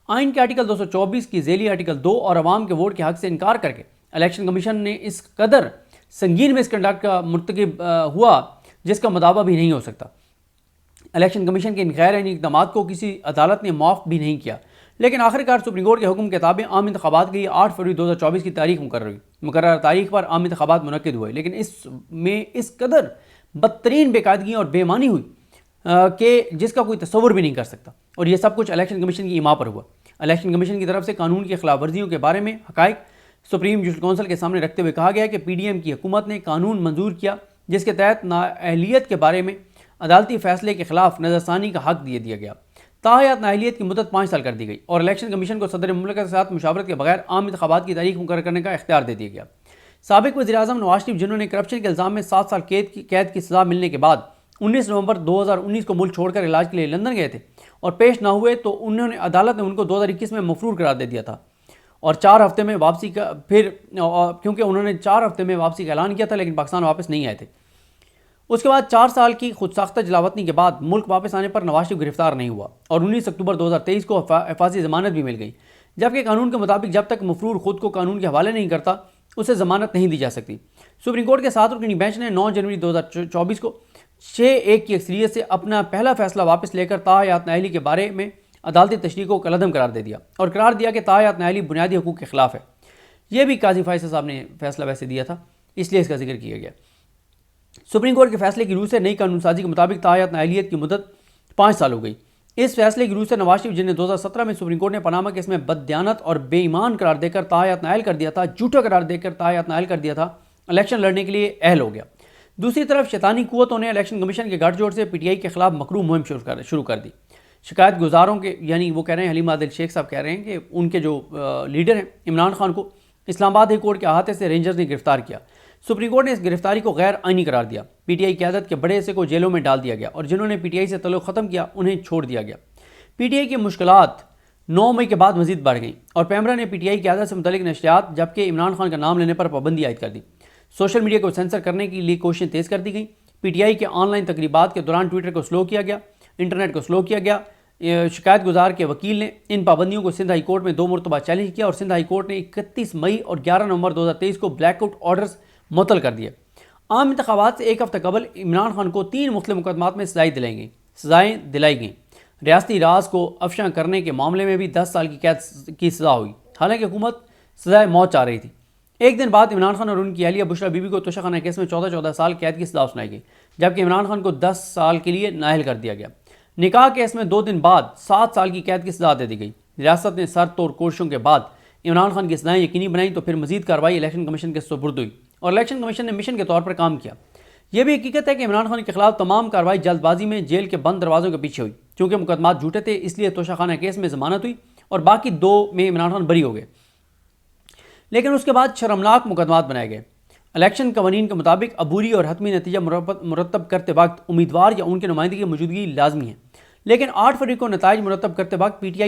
آئین کے آرٹیکل 224 کی ذیلی آرٹیکل 2 اور عوام کے ووٹ کے حق سے انکار کر کے الیکشن کمیشن نے اس قدر سنگین مس کنڈکٹ کا مرتکب ہوا جس کا مداوع بھی نہیں ہو سکتا۔ الیکشن کمیشن کے ان غیر آئینی اقدامات کو کسی عدالت نے معاف بھی نہیں کیا، لیکن آخرکار سپریم کورٹ کے حکم کے تابع عام انتخابات کے لیے 8 فروری 2024 کی تاریخ مقرر ہوئی۔ مقررہ تاریخ پر عام انتخابات منعقد ہوئے، لیکن اس میں اس قدر بدترین بے قاعدگی اور بے ایمانی ہوئی کہ جس کا کوئی تصور بھی نہیں کر سکتا، اور یہ سب کچھ الیکشن کمیشن کی ایما پر ہوا۔ الیکشن کمیشن کی طرف سے قانون کی خلاف ورزیوں کے بارے میں حقائق سپریم جوڈیشل کونسل کے سامنے رکھتے ہوئے کہا گیا کہ پی ڈی ایم کی حکومت نے قانون منظور کیا جس کے تحت نااہلیت کے بارے میں عدالتی فیصلے کے خلاف نظر ثانی کا حق دیا گیا۔ تاحیات نااہلیت کی مدت 5 سال کر دی گئی اور الیکشن کمیشن کو صدر مملکت کے ساتھ مشاورت کے بغیر عام انتخابات کی تاریخ مقرر کرنے کا اختیار دے دیا گیا۔ سابق وزیر اعظم نواز شریف، جنہوں نے کرپشن کے الزام میں 7 سال قید کی سزا ملنے کے بعد 19 نومبر 2019 کو ملک چھوڑ کر علاج کے لیے لندن گئے تھے اور پیش نہ ہوئے تو عدالت نے ان کو 2021 میں مفرور قرار دے دیا تھا اور 4 ہفتے میں واپسی کا کیونکہ انہوں نے 4 ہفتے میں واپسی کا اعلان کیا تھا، لیکن پاکستان واپس نہیں آئے تھے۔ اس کے بعد 4 سال کی خود ساختہ جلاوطنی کے بعد ملک واپس آنے پر نواز شریف گرفتار نہیں ہوا اور 19 اکتوبر 2023 کو حفاظتی ضمانت بھی مل گئی، جبکہ قانون کے مطابق جب تک مفرور خود کو قانون کے حوالے نہیں کرتا اسے ضمانت نہیں دی جا سکتی۔ سپریم کورٹ کے 7 رکنی بینچ نے 9 جنوری 2024 کو 6-1 کی اکثریت سے اپنا پہلا فیصلہ واپس لے کر تاحیات نااہلی کے بارے میں عدالتی تشریح کو کالعدم قرار دے دیا اور قرار دیا کہ تاحیات نااہلی بنیادی حقوق کے خلاف ہے۔ یہ بھی قاضی فیصل صاحب نے فیصلہ ویسے دیا تھا، اس لیے اس کا ذکر کیا گیا۔ سپریم کورٹ کے فیصلے کی روح سے نئی قانون سازی کے مطابق تاحیات نااہلیت کی مدت 5 سال ہو گئی۔ اس فیصلے کی روح سے نواز شریف، جنہیں 2017 میں سپریم کورٹ نے پاناما کیس میں بددیانت اور بے ایمان قرار دے کر تاحیات نااہل کر دیا تھا، جھوٹا قرار دے کر تاحیات نااہل کر دیا تھا، الیکشن لڑنے کے لیے اہل ہو گیا۔ دوسری طرف شیطانی قوتوں نے الیکشن کمیشن کے گٹھ جوڑ سے پی ٹی آئی کے خلاف مکروہ مہم شروع کر دی۔ شکایت گزاروں کے یعنی وہ کہہ رہے ہیں، حلیم عادل شیخ صاحب کہہ رہے ہیں کہ ان کے جو لیڈر ہیں عمران خان کو اسلام آباد ہائی کورٹ کے احاطے سے رینجرز نے گرفتار کیا۔ سپریم کورٹ نے اس گرفتاری کو غیر آئینی قرار دیا۔ پی ٹی آئی قیادت کے بڑے حصے کو جیلوں میں ڈال دیا گیا اور جنہوں نے پی ٹی آئی سے تعلق ختم کیا انہیں چھوڑ دیا گیا۔ پی ٹی آئی کی مشکلات 9 مئی کے بعد مزید بڑھ گئیں اور پیمرا نے پی ٹی آئی قیادت سے متعلق نشریات جبکہ عمران خان کا نام لینے پر پابندی عائد کر دی۔ سوشل میڈیا کو سینسر کرنے کے لیے کوششیں تیز کر دی گئیں۔ پی ٹی آئی کے آن لائن تقریبات کے دوران ٹویٹر کو سلو کیا گیا، انٹرنیٹ کو سلو کیا گیا۔ شکایت گزار کے وکیل نے ان پابندیوں کو سندھ ہائی کورٹ میں 2 مرتبہ چیلنج کیا اور سندھ ہائی کورٹ نے 31 مئی اور 11 نومبر 2023 کو بلیک آؤٹ آرڈرز معطل کر دیے۔ عام انتخابات سے 1 ہفتہ قبل عمران خان کو 3 مختلف مقدمات میں سزائیں دلائی گئیں۔ ریاستی راز کو افشاں کرنے کے معاملے میں بھی 10 سال کی قید کی سزا ہوئی، حالانکہ حکومت سزائے موت چاہ رہی تھی۔ ایک دن بعد عمران خان اور ان کی اہلیہ بشرا بی بی کو توشہ خانہ کیس میں 14 سال قید کی سزا سنائی گئی، جبکہ عمران خان کو 10 سال کے لیے نااہل کر دیا گیا۔ نکاح کیس میں 2 دن بعد 7 سال کی قید کی سزا دے دی گئی۔ ریاست نے سر توڑ کوششوں کے بعد عمران خان کی سزائیں یقینی بنائیں تو پھر مزید کارروائی الیکشن کمیشن کے سپرد ہوئی اور الیکشن کمیشن نے مشن کے طور پر کام کیا۔ یہ بھی حقیقت ہے کہ عمران خان کے خلاف تمام کارروائی جلد بازی میں جیل کے بند دروازوں کے پیچھے ہوئی، چونکہ مقدمات جھوٹے تھے اس لیے توشہ خانہ کیس میں ضمانت ہوئی اور باقی 2 میں عمران خان بری ہو گئے، لیکن اس کے بعد شرمناک مقدمات بنائے گئے۔ الیکشن قوانین کے مطابق عبوری اور حتمی نتیجہ مرتب کرتے وقت امیدوار یا ان کے نمائندگی کی موجودگی لازمی ہے، لیکن 8 فروری کو نتائج مرتب کرتے وقت پی ٹی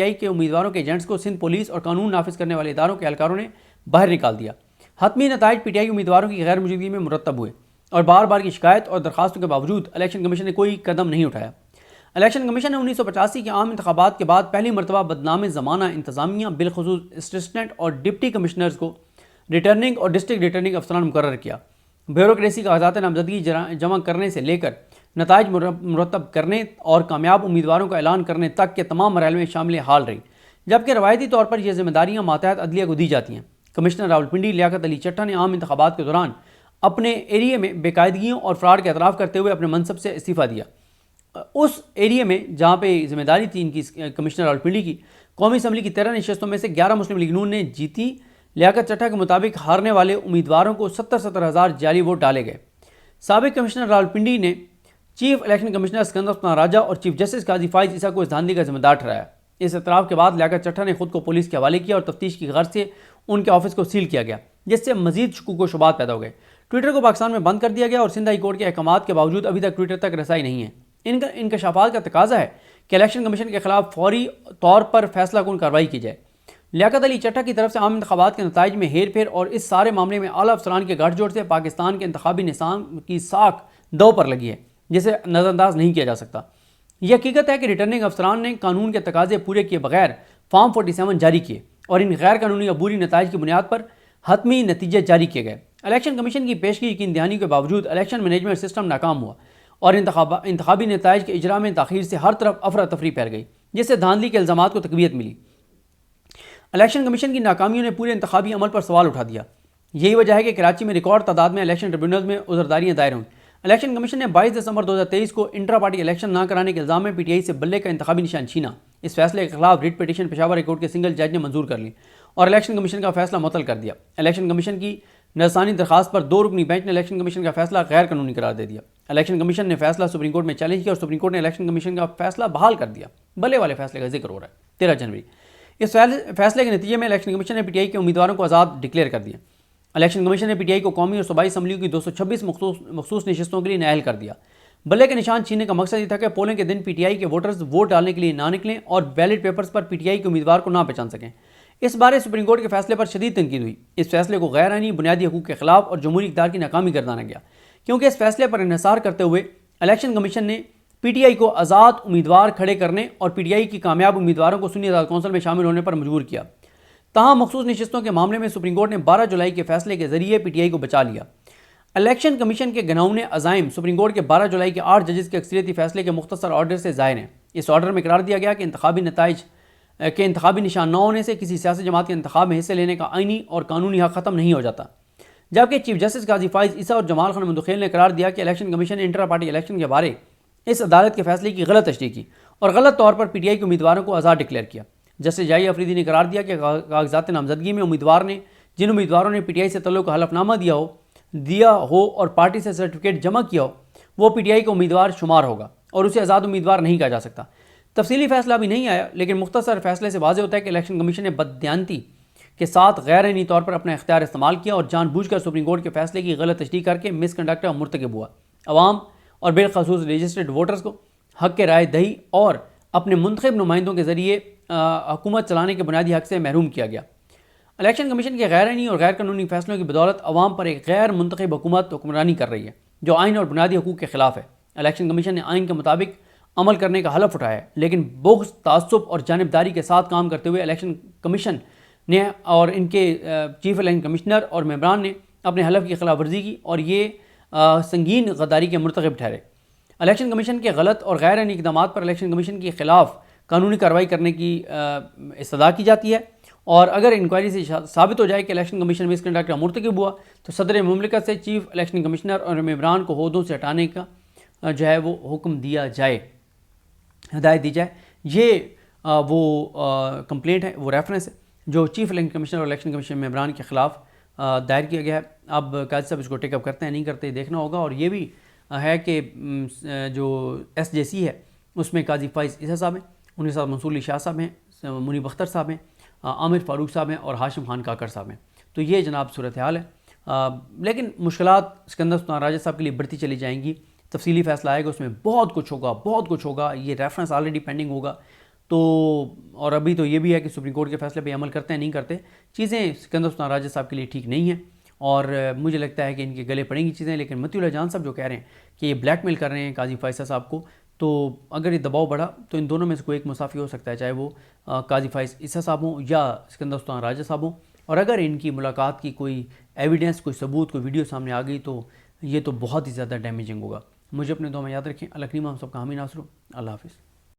آئی کے امیدواروں کے ایجنٹس کو سندھ پولیس اور قانون نافذ کرنے والے اداروں کے اہلکاروں نے باہر نکال دیا۔ حتمی نتائج پی ٹی آئی امیدواروں کی غیر موجودگی میں مرتب ہوئے اور بار بار کی شکایت اور درخواستوں کے باوجود الیکشن کمیشن نے کوئی قدم نہیں اٹھایا۔ الیکشن کمیشن نے 1985 کے عام انتخابات کے بعد پہلی مرتبہ بدنام زمانہ انتظامیہ بالخصوص اسسٹنٹ اور ڈپٹی کمشنرز کو ریٹرننگ اور ڈسٹرکٹ ریٹرننگ افسران مقرر کیا۔ بیوروکریسی کاغذات نامزدگی جمع کرنے سے لے کر نتائج مرتب کرنے اور کامیاب امیدواروں کا اعلان کرنے تک کے تمام مراحل میں شامل حال رہی، جبکہ روایتی طور پر یہ ذمہ داریاں ماتحت عدلیہ کو دی جاتی ہیں۔ کمشنر راولپنڈی لیاقت علی چٹھا نے عام انتخابات کے دوران اپنے ایریے میں بے قاعدگیوں اور فراڈ کا اعتراف کرتے ہوئے اپنے منصب سے استعفیٰ دیا۔ اس ایریے میں جہاں پہ ذمہ داری تھی ان کی کمشنر راولپنڈی کی، قومی اسمبلی کی 13 نشستوں میں سے 11 مسلم لیگ نون نے جیتی۔ لیاقت چٹھا کے مطابق ہارنے والے امیدواروں کو 70 ہزار جعلی ووٹ ڈالے گئے۔ سابق کمشنر راولپنڈی نے چیف الیکشن کمشنر اسکندر سلطان راجہ اور چیف جسٹس قاضی فائز عیسیٰ کو اس دھاندلی کا ذمہ دار ٹھہرایا۔ اس اعتراف کے بعد لیاقت چٹھا نے خود کو پولیس کے حوالے کیا اور تفتیش کی غرض سے ان کے آفس کو سیل کیا گیا، جس سے مزید شکوک و شبہات پیدا ہو گئے۔ ٹویٹر کو پاکستان میں بند کر دیا گیا اور سندھ ہائی کورٹ کے احکامات کے باوجود ابھی تک ٹویٹر تک رسائی نہیں ہے۔ ان انکشافات کا تقاضا ہے کہ الیکشن کمیشن کے خلاف فوری طور پر فیصلہ کن کارروائی کی جائے۔ لیاقت علی چٹھا کی طرف سے عام انتخابات کے نتائج میں ہیر پھیر اور اس سارے معاملے میں اعلیٰ افسران کے گٹھ جوڑ سے پاکستان کے انتخابی نظام کی ساکھ دو پر لگی ہے، جسے نظر انداز نہیں کیا جا سکتا۔ یہ حقیقت ہے کہ ریٹرننگ افسران نے قانون کے تقاضے پورے کیے بغیر فارم 47 جاری کیے اور ان غیر قانونی عبوری نتائج کی بنیاد پر حتمی نتیجے جاری کیے گئے۔ الیکشن کمیشن کی پیشگی یقین دہانی کے باوجود الیکشن مینجمنٹ سسٹم ناکام ہوا اور انتخابی نتائج کے اجرا میں تاخیر سے ہر طرف افراتفری پھیل گئی، جس سے دھاندلی کے الزامات کو تقویت ملی۔ الیکشن کمیشن کی ناکامیوں نے پورے انتخابی عمل پر سوال اٹھا دیا۔ یہی وجہ ہے کہ کراچی میں ریکارڈ تعداد میں الیکشن ٹریبیونلز میں عذرداریاں دائر ہوئیں۔ الیکشن کمیشن نے 22 دسمبر 2023 کو انٹرا پارٹی الیکشن نہ کرانے کے الزام میں پی ٹی آئی سے بلے کا انتخابی نشان چھینا۔ اس فیصلے کے خلاف writ petition Peshawar high court کے سنگل جج نے منظور کر لی اور الیکشن کمیشن کا فیصلہ معطل کر دیا۔ الیکشن کمیشن کی نظرثانی درخواست پر 2 رکنی بینچ نے الیکشن کمیشن کا فیصلہ غیر قانونی قرار دے دیا۔ الیکشن کمیشن نے فیصلہ سپریم کورٹ میں چیلنج کیا اور سپریم کورٹ نے الیکشن کمیشن کا فیصلہ بحال کر دیا۔ بلے والے فیصلے کا ذکر ہو رہا ہے 13 جنوری۔ اس فیصلے کے نتیجے میں الیکشن کمیشن نے پی ٹی آئی کے امیدواروں کو آزاد ڈکلیئر کر دیا۔ الیکشن کمیشن نے پی ٹی آئی کو قومی اور صوبائی اسمبلیوں کی 226 مخصوص نشستوں کے لیے نااہل کر دیا۔ بلے کے نشان چھیننے کا مقصد یہ تھا کہ پولنگ کے دن پی ٹی آئی کے ووٹرز ووٹ ڈالنے کے لیے نہ نکلیں اور ballot papers per P T I کے امیدوار کو نہ پہچان سکیں۔ اس بارے سپریم کورٹ کے فیصلے پر شدید تنقید ہوئی۔ اس فیصلے کو غیر آئینی، بنیادی حقوق کے خلاف اور جمہوری اقدار کی ناکامی گردانا گیا، کیونکہ اس فیصلے پر انحصار کرتے ہوئے الیکشن کمیشن نے پی ٹی آئی کو آزاد امیدوار کھڑے کرنے اور پی ٹی آئی کی کامیاب امیدواروں کو سنی آزاد کونسل میں شامل ہونے پر مجبور کیا۔ تاہم مخصوص نشستوں کے معاملے میں سپریم کورٹ نے 12 جولائی کے فیصلے کے ذریعے پی ٹی آئی کو بچا لیا۔ الیکشن کمیشن کے گھناؤنے عزائم سپریم کورٹ کے 12 جولائی کے 8 ججز کے اکثریتی فیصلے کے مختصر آرڈر سے ظاہر ہیں۔ اس آرڈر میں قرار دیا گیا کہ انتخابی نتائج کے انتخابی نشان نہ ہونے سے کسی سیاسی جماعت کے انتخاب میں حصے لینے کا آئینی اور قانونی حق ختم نہیں ہو جاتا، جبکہ چیف جسٹس قاضی فائز عیسیٰ اور جمال خان مندوخیل نے قرار دیا کہ الیکشن کمیشن نے انٹرا پارٹی الیکشن کے بارے اس عدالت کے فیصلے کی غلط تشریح کی اور غلط طور پر پی ٹی آئی کے امیدواروں کو آزاد ڈکلیئر کیا۔ جسٹس جائی افریدی نے قرار دیا کہ کاغذات نامزدگی میں جن امیدواروں نے پی ٹی آئی سے تعلق حلف نامہ دیا ہو اور پارٹی سے سرٹیفکیٹ جمع کیا ہو، وہ پی ٹی آئی کا امیدوار شمار ہوگا اور اسے آزاد امیدوار نہیں کہا جا سکتا۔ تفصیلی فیصلہ ابھی نہیں آیا، لیکن مختصر فیصلے سے واضح ہوتا ہے کہ الیکشن کمیشن نے بددیانتی کے ساتھ غیر آئینی طور پر اپنا اختیار استعمال کیا اور جان بوجھ کر سپریم کورٹ کے فیصلے کی غلط تشریح کر کے مس کنڈکٹ کا مرتکب ہوا۔ عوام اور بالخصوص رجسٹرڈ ووٹرز کو حق کے رائے دہی اور اپنے منتخب نمائندوں کے ذریعے حکومت چلانے کے بنیادی حق سے محروم کیا گیا۔ الیکشن کمیشن کے غیر آئینی اور غیر قانونی فیصلوں کی بدولت عوام پر ایک غیر منتخب حکومت حکمرانی کر رہی ہے جو آئین اور بنیادی حقوق کے خلاف ہے۔ الیکشن کمیشن نے آئین کے مطابق عمل کرنے کا حلف اٹھایا ہے، لیکن بغض، تعصب اور جانبداری کے ساتھ کام کرتے ہوئے الیکشن کمیشن نے اور ان کے چیف الیکشن کمشنر اور ممبران نے اپنے حلف کی خلاف ورزی کی اور یہ سنگین غداری کے مرتکب ٹھہرے۔ الیکشن کمیشن کے غلط اور غیر آئینی اقدامات پر الیکشن کمیشن کے خلاف قانونی کارروائی کرنے کی استدعا کی جاتی ہے، اور اگر انکوائری سے ثابت ہو جائے کہ الیکشن کمیشن مس کنڈکٹ کا مرتکب ہوا تو صدر مملکت سے چیف الیکشن کمشنر اور ممبران کو عہدوں سے ہٹانے کا جو ہے وہ حکم دیا جائے، ہدایت دی جائے۔ یہ وہ کمپلینٹ ہے، وہ ریفرنس ہے جو چیف الیکشن کمشنر اور الیکشن کمیشن ممبران کے خلاف دائر کیا گیا ہے۔ اب قاضی صاحب اس کو ٹیک اپ کرتے ہیں نہیں کرتے دیکھنا ہوگا۔ اور یہ بھی ہے کہ جو ایس جے سی ہے اس میں قاضی فائز عیسیٰ صاحب ہیں، ان کے ساتھ منصور علی شاہ صاحب ہیں، منیب اختر صاحب ہیں، عامر فاروق صاحب ہیں اور ہاشم خان کاکڑ صاحب ہیں۔ تو یہ جناب صورتحال ہے، لیکن مشکلات سکندر سلطان راجہ صاحب کے لیے بڑھتی چلی جائیں گی۔ تفصیلی فیصلہ آئے گا، اس میں بہت کچھ ہوگا، یہ ریفرنس آلریڈی پینڈنگ ہوگا۔ تو اور ابھی تو یہ بھی ہے کہ سپریم کورٹ کے فیصلے پہ عمل کرتے ہیں نہیں کرتے، چیزیں سکندر سلطان راجہ صاحب کے لیے ٹھیک نہیں ہیں، اور مجھے لگتا ہے کہ ان کے گلے پڑیں گی چیزیں۔ لیکن متی اللہ جان صاحب جو کہہ رہے ہیں کہ یہ بلیک میل کر رہے ہیں قاضی فائز صاحب کو، تو اگر یہ دباؤ بڑھا تو ان دونوں میں سے کوئی ایک مسافی ہو سکتا ہے، چاہے وہ قاضی فائز عیسیٰ صاحب ہوں یا سکندر سلطان راجہ صاحب ہوں۔ اور اگر ان کی ملاقات کی کوئی ایویڈنس، کوئی ثبوت، کوئی ویڈیو سامنے آ گئی تو یہ تو بہت ہی زیادہ ڈیمیجنگ ہوگا۔ مجھے اپنے دعا میں یاد رکھیں۔ اللہ کریم ہم سب کا حامی ناصر ہو۔ اللہ حافظ۔